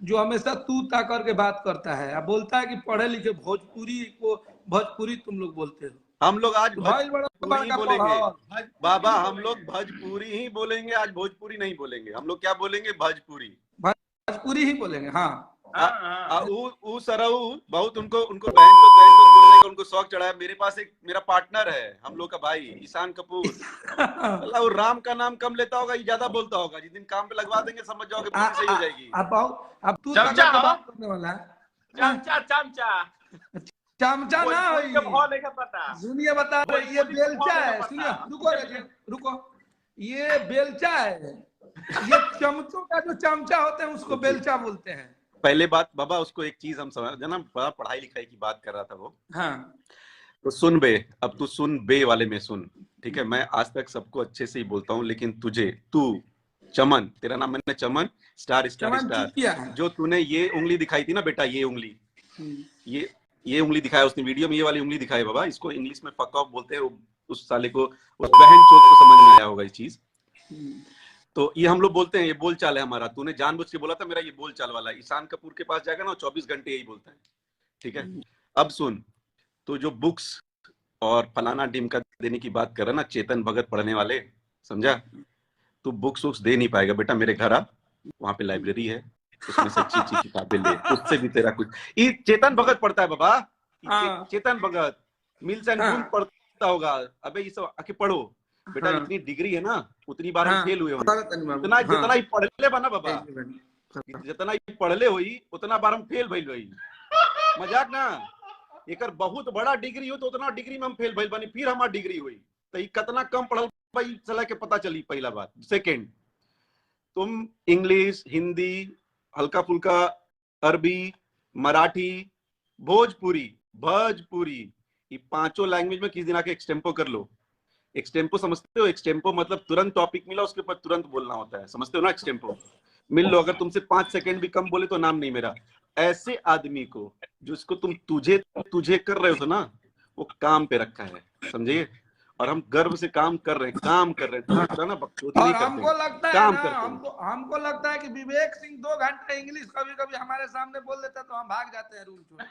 जो हमेशा तू ता करके बात करता है, अब बोलता है कि पढ़े लिखे भोजपुरी को भोजपुरी तुम लोग बोलते हो। हम लोग आज तो भाई बड़ा भोजपुरी ही बड़का बोलेंगे पढ़ल बाबा, हम लोग भोजपुरी ही बोलेंगे आज, भोजपुरी नहीं बोलेंगे। हम लोग क्या बोलेंगे? भोजपुरी, भोजपुरी ही बोलेंगे। हाँ सरऊ बहुत उनको उनको बहन चोद बोलने का उनको शौक चढ़ा है। मेरे पास एक मेरा पार्टनर है, हम लोग का भाई ईशान कपूर, अल्लाह वो राम का नाम कम लेता होगा, ये ज्यादा बोलता होगा। जिस दिन काम पे लगवा देंगे समझ जाओगे पूरी सही हो जाएगी। अब तू चमचा बात करने वाला है। चमचा चमचा ना पता सुनिए, बता रहे ये बेलचा है। सुनिए, रुको, ये बेलचा है। ये चमचों का जो चमचा होते हैं उसको बेलचा बोलते हैं। पहले बात बाबा, उसको एक चीज हम समझ ना, बड़ा पढ़ाई लिखाई की बात कर रहा था वो। हाँ तो सुन बे, अब तू सुन बे वाले में सुन, ठीक है? मैं आज तक सबको अच्छे से ही बोलता हूँ, लेकिन तुझे, तू चमन, तेरा नाम मैंने चमन स्टार स्टार स्टार, जो तूने ये उंगली दिखाई थी ना बेटा, ये उंगली, ये उंगली दिखाया उसने वीडियो में, ये वाली उंगली दिखाई बाबा। इसको इंग्लिश में फक ऑफ बोलते हैं। उस साले को, उस बहन चोद को समझ में आया होगा ये चीज। तो ये हम लोग बोलते हैं, ये बोल चाल है हमारा। तूने जानबूझ के बोला था मेरा ये बोल चाल वाला है। ईशान कपूर के पास जाएगा ना, 24 घंटे यही बोलता है, ठीक है? अब सुन, तो जो बुक्स और फलाना डिमका देने की बात कर रहा है ना, चेतन भगत पढ़ने वाले, समझा? तू बुक्स वुक्स दे नहीं पाएगा बेटा, मेरे घर आ, वहां पे लाइब्रेरी है, उसमें से अच्छी अच्छी किताबें ले, उससे भी तेरा कुछ। ये चेतन भगत पढ़ता है बाबा, चेतन भगत मिल्स एंड बून पढ़ता होगा। अबे ये सब आके पढ़ो बेटा, जितनी डिग्री है ना उतनी बार हम फेल हुए होंगे। जितना ही पढ़ ले बना बाबा, जितना ही पढ़ ले हुई उतना बार हम फेल भइल भाई। मजाक ना, एक बहुत बड़ा डिग्री हो तो उतना डिग्री में हम फेल भइल बनी, फिर हमारी डिग्री हुई। तो ये कितना कम पढ़ल भाई चला के पता चली, पहला बात। सेकेंड, तुम इंग्लिश, हिंदी, हल्का फुल्का अरबी, मराठी, भोजपुरी, ये पांचों लैंग्वेज में किसी दिन आके एक्सटेम्पो कर लो। एक्सटेम्पो समझते हो? एक्सटेम्पो मतलब तुरंत टॉपिक मिला उसके ऊपर तुरंत बोलना होता है, समझते हो ना? एक्सटेम्पो मिल लो, अगर तुमसे 5 सेकंड भी कम बोले तो नाम नहीं मेरा। ऐसे आदमी को, जिसको तुम तुझे कर रहे हो तो ना, वो काम पे रखा है, समझिए? और हम गर्व से काम कर रहे हैं, ना बकचोदी नहीं करते। हमको लगता है ना, हमको लगता है कि विवेक सिंह 2 घंटा इंग्लिश कभी कभी हमारे सामने बोल देता तो हम भाग जाते हैं रूम छोड़।